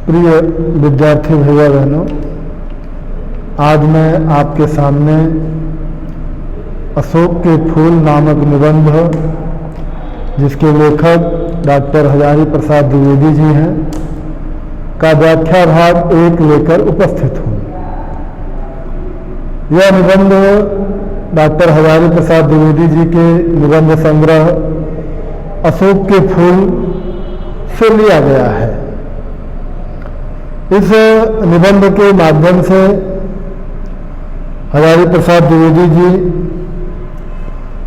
प्रिय विद्यार्थी भैया बहनों, आज मैं आपके सामने अशोक के फूल नामक निबंध, जिसके लेखक डॉक्टर हजारी प्रसाद द्विवेदी जी हैं, का व्याख्या भाग 1 लेकर उपस्थित हूँ। यह निबंध डॉक्टर हजारी प्रसाद द्विवेदी जी के निबंध संग्रह अशोक के फूल से लिया गया है। इस निबंध के माध्यम से हजारी प्रसाद द्विवेदी जी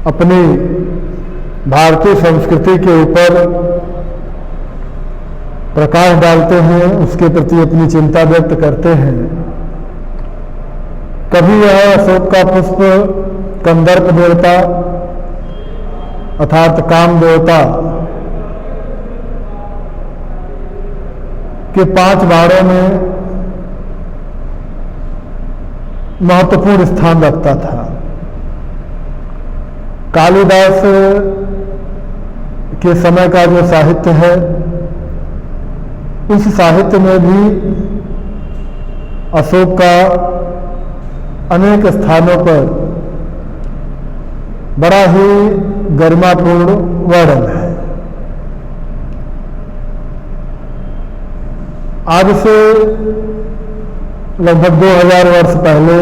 अपनी भारतीय संस्कृति के ऊपर प्रकाश डालते हैं, उसके प्रति अपनी चिंता व्यक्त करते हैं। कभी यह अशोक का पुष्प कंदर्प देवता अर्थात काम देवता के 5 बाड़ों में महत्वपूर्ण स्थान रखता था। कालिदास के समय का जो साहित्य है, उस साहित्य में भी अशोक का अनेक स्थानों पर बड़ा ही गरिमापूर्ण वर्णन है। आज से लगभग 2000 वर्ष पहले,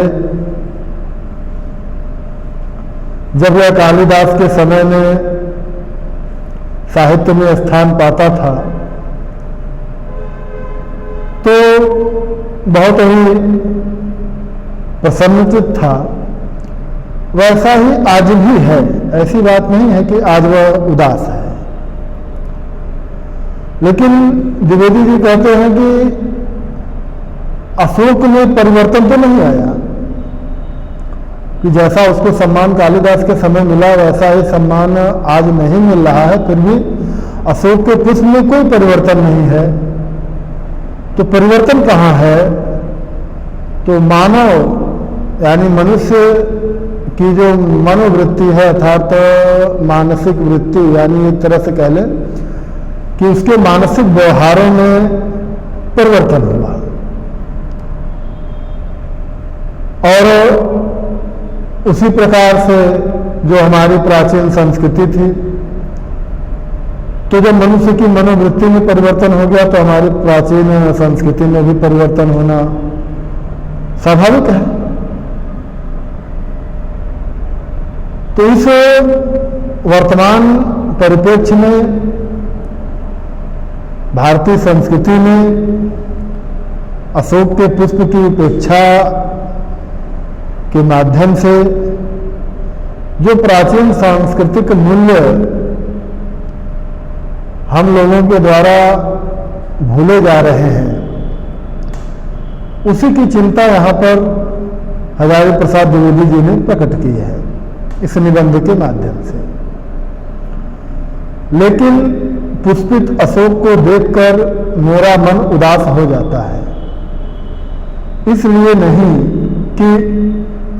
जब यह कालिदास के समय में साहित्य में स्थान पाता था, तो बहुत ही प्रसन्नचित था। वैसा ही आज भी है, ऐसी बात नहीं है कि आज वह उदास है। लेकिन द्विवेदी जी कहते हैं कि अशोक में परिवर्तन तो नहीं आया, कि जैसा उसको सम्मान कालिदास के समय मिला वैसा ही सम्मान आज नहीं मिल रहा है। फिर भी अशोक के पुष्प में कोई परिवर्तन नहीं है। तो परिवर्तन कहाँ है? तो मानव यानी मनुष्य की जो मनोवृत्ति है, अर्थात मानसिक वृत्ति, यानी एक तरह से कह लें कि उसके मानसिक व्यवहारों में परिवर्तन हुआ। और उसी प्रकार से जो हमारी प्राचीन संस्कृति थी, तो जब मनुष्य की मनोवृत्ति में परिवर्तन हो गया तो हमारी प्राचीन संस्कृति में भी परिवर्तन होना स्वाभाविक है। तो इस वर्तमान परिप्रेक्ष्य में भारतीय संस्कृति में अशोक के पुष्प की उपेक्षा के माध्यम से जो प्राचीन सांस्कृतिक मूल्य हम लोगों के द्वारा भूले जा रहे हैं, उसी की चिंता यहाँ पर हजारी प्रसाद द्विवेदी जी ने प्रकट की है इस निबंध के माध्यम से। लेकिन पुष्पित अशोक को देखकर मेरा मन उदास हो जाता है, इसलिए नहीं कि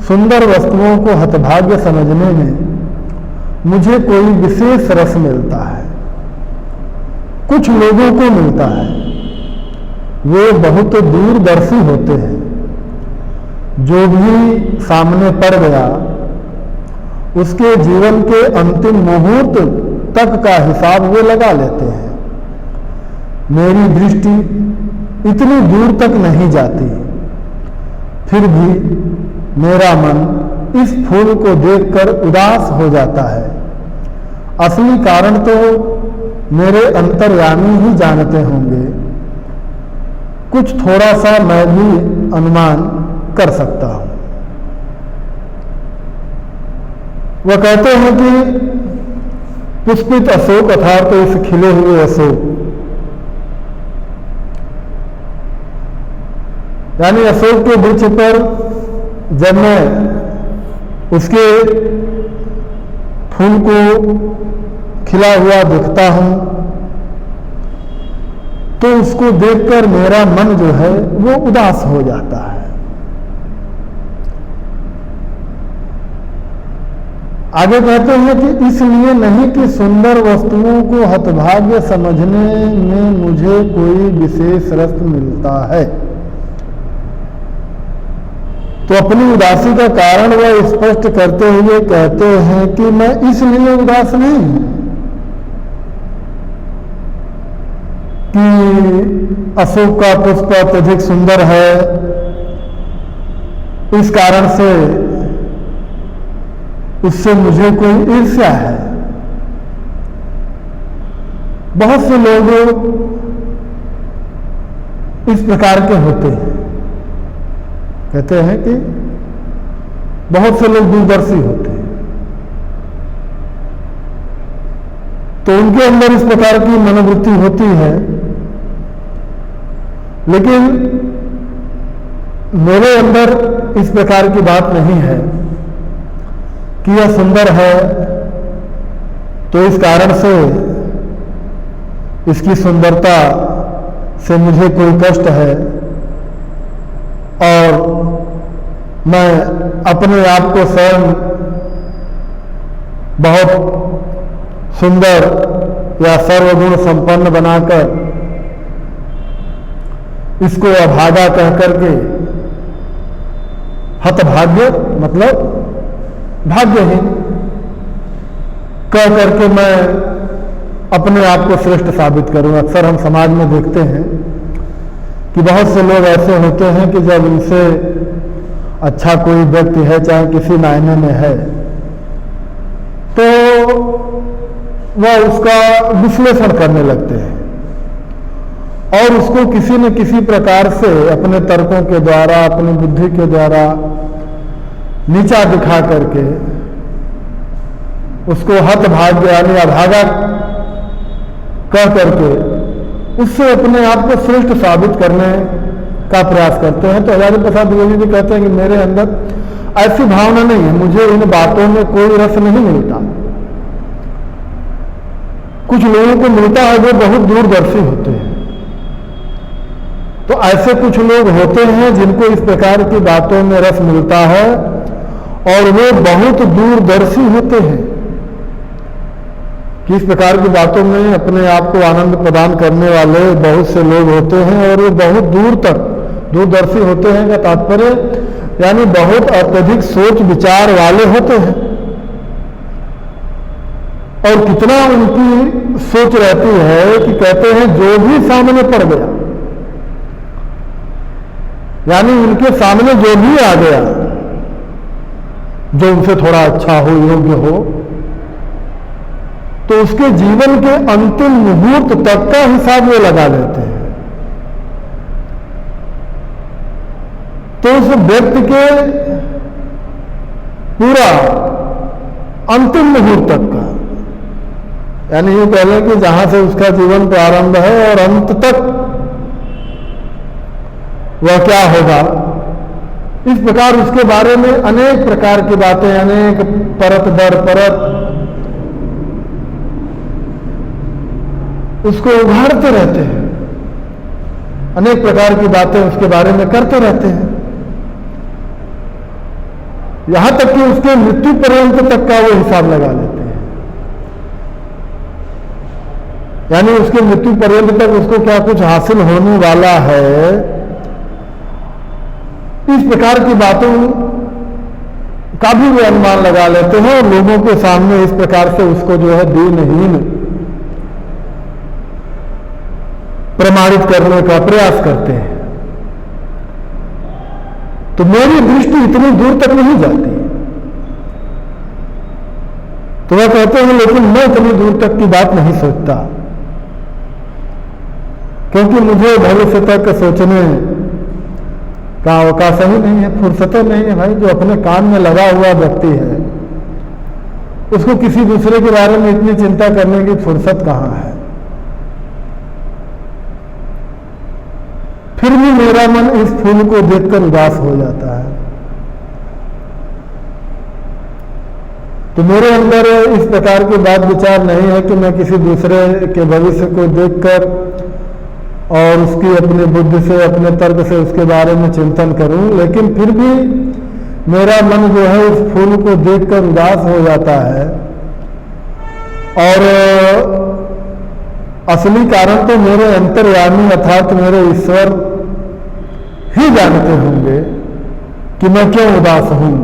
सुंदर वस्तुओं को हतभाग्य समझने में मुझे कोई विशेष रस मिलता है। कुछ लोगों को मिलता है, वे बहुत दूरदर्शी होते हैं। जो भी सामने पड़ गया उसके जीवन के अंतिम मुहूर्त तक का हिसाब वे लगा लेते हैं। मेरी दृष्टि इतनी दूर तक नहीं जाती, फिर भी मेरा मन इस फूल को देखकर उदास हो जाता है। असली कारण तो मेरे अंतर्यामी ही जानते होंगे, कुछ थोड़ा सा मैं भी अनुमान कर सकता हूं। वह कहते हैं कि पुष्पित अशोक अर्थात तो इस खिले हुए अशोक, यानी अशोक के वृक्ष पर जब मैं उसके फूल को खिला हुआ देखता हूं, तो उसको देखकर मेरा मन जो है वो उदास हो जाता है। आगे कहते हैं कि इसलिए नहीं कि सुंदर वस्तुओं को हतभाग्य समझने में मुझे कोई विशेष रस मिलता है। तो अपनी उदासी का कारण वह स्पष्ट करते हुए कहते हैं कि मैं इसलिए उदास नहीं हूं कि अशोक का पुष्प अत्यधिक सुंदर है, इस कारण से उससे मुझे कोई ईर्ष्या है। बहुत से लोग इस प्रकार के होते हैं, कहते हैं कि बहुत से लोग दूरदर्शी होते हैं, तो उनके अंदर इस प्रकार की मनोवृत्ति होती है। लेकिन मेरे अंदर इस प्रकार की बात नहीं है कि यह सुंदर है तो इस कारण से इसकी सुंदरता से मुझे कोई कष्ट है और मैं अपने आप को स्वयं बहुत सुंदर या सर्वगुण संपन्न बनाकर इसको अभागा कह करके, हतभाग्य मतलब भाग्यहीन कह करके मैं अपने आप को श्रेष्ठ साबित करूं। अक्सर हम समाज में देखते हैं कि बहुत से लोग ऐसे होते हैं कि जब उनसे अच्छा कोई व्यक्ति है, चाहे किसी मायने में है, तो वह उसका विश्लेषण करने लगते हैं और उसको किसी न किसी प्रकार से अपने तर्कों के द्वारा, अपनी बुद्धि के द्वारा नीचा दिखा करके उसको हतभाग्य यानी अभागा कह करके उससे अपने आप को श्रेष्ठ साबित करने का प्रयास करते हैं। तो हजारी प्रसाद द्विवेदी जी कहते हैं कि मेरे अंदर ऐसी भावना नहीं है, मुझे इन बातों में कोई रस नहीं मिलता। कुछ लोगों को मिलता है जो बहुत दूरदर्शी होते हैं, तो ऐसे कुछ लोग होते हैं जिनको इस प्रकार की बातों में रस मिलता है और वे बहुत दूरदर्शी होते हैं कि इस प्रकार की बातों में अपने आप को आनंद प्रदान करने वाले बहुत से लोग होते हैं और वे बहुत दूर तक दूरदर्शी होते हैं का तात्पर्य यानी बहुत अत्यधिक सोच विचार वाले होते हैं। और कितना उनकी सोच रहती है कि कहते हैं जो भी सामने पड़ गया, यानी उनके सामने जो भी आ गया जो उनसे थोड़ा अच्छा हो, योग्य हो, तो उसके जीवन के अंतिम मुहूर्त तक का हिसाब वो लगा लेते हैं। तो उस व्यक्ति के पूरा अंतिम मुहूर्त तक का, यानी ये कह लें कि जहां से उसका जीवन प्रारंभ है और अंत तक वह क्या होगा, इस प्रकार उसके बारे में अनेक प्रकार की बातें, अनेक परत दर परत उसको उघाड़ते रहते हैं, अनेक प्रकार की बातें उसके बारे में करते रहते हैं, यहां तक कि उसके मृत्यु पर्यंत तक का वो हिसाब लगा लेते हैं। यानी उसके मृत्यु पर्यंत तक उसको क्या कुछ हासिल होने वाला है, इस प्रकार की बातों का भी वे अनुमान लगा लेते हैं और लोगों के सामने इस प्रकार से उसको जो है दीनहीन प्रमाणित करने का प्रयास करते हैं। तो मेरी दृष्टि इतनी दूर तक नहीं जाती, तो वह कहते हैं लेकिन मैं इतनी दूर तक की बात नहीं सोचता, क्योंकि मुझे भविष्य तक सोचने का अवकाश ही नहीं है, फुर्सतें नहीं है। भाई जो अपने काम में लगा हुआ व्यक्ति है उसको किसी दूसरे के बारे में इतनी चिंता करने की फुर्सत कहां है। फिर भी मेरा मन इस फूल को देखकर उदास हो जाता है। तो मेरे अंदर इस प्रकार की बात विचार नहीं है कि मैं किसी दूसरे के भविष्य को देखकर और उसकी अपनी बुद्धि से, अपने तर्क से उसके बारे में चिंतन करूं, लेकिन फिर भी मेरा मन जो है उस फूल को देखकर उदास हो जाता है, और असली कारण तो मेरे अंतर्यामी अर्थात मेरे ईश्वर ही जानते होंगे कि मैं क्यों उदास हूं,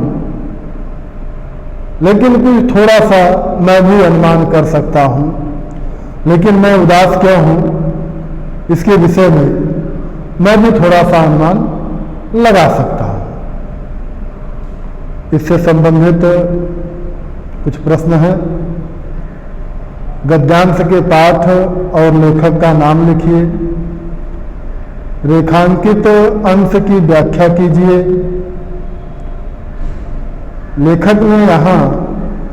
लेकिन कुछ थोड़ा सा मैं भी अनुमान कर सकता हूं। लेकिन मैं उदास क्यों हूं इसके विषय में मैं भी थोड़ा सा अनुमान लगा सकता हूं। इससे संबंधित कुछ प्रश्न है। गद्यांश के पाठ और लेखक का नाम लिखिए। रेखांकित अंश की व्याख्या कीजिए। लेखक ने यहाँ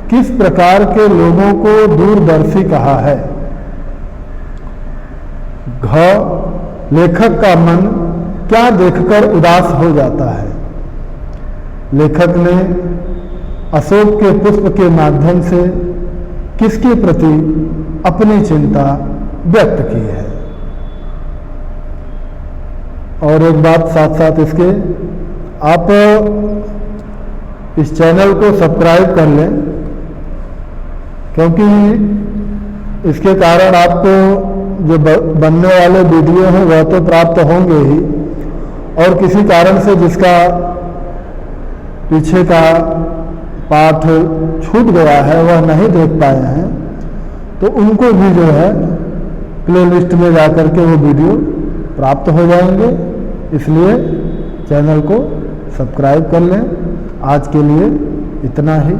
किस प्रकार के लोगों को दूरदर्शी कहा है। घ, लेखक का मन क्या देखकर उदास हो जाता है। लेखक ने अशोक के पुष्प के माध्यम से किसके प्रति अपनी चिंता व्यक्त की है। और एक बात साथ साथ इसके, आप इस चैनल को सब्सक्राइब कर लें, क्योंकि इसके कारण आपको जो बनने वाले वीडियो हैं वह तो प्राप्त होंगे ही, और किसी कारण से जिसका पीछे का पाठ छूट गया है वह नहीं देख पाए हैं, तो उनको भी जो है प्लेलिस्ट में जाकर के वो वीडियो प्राप्त हो जाएंगे। इसलिए चैनल को सब्सक्राइब कर लें। आज के लिए इतना ही।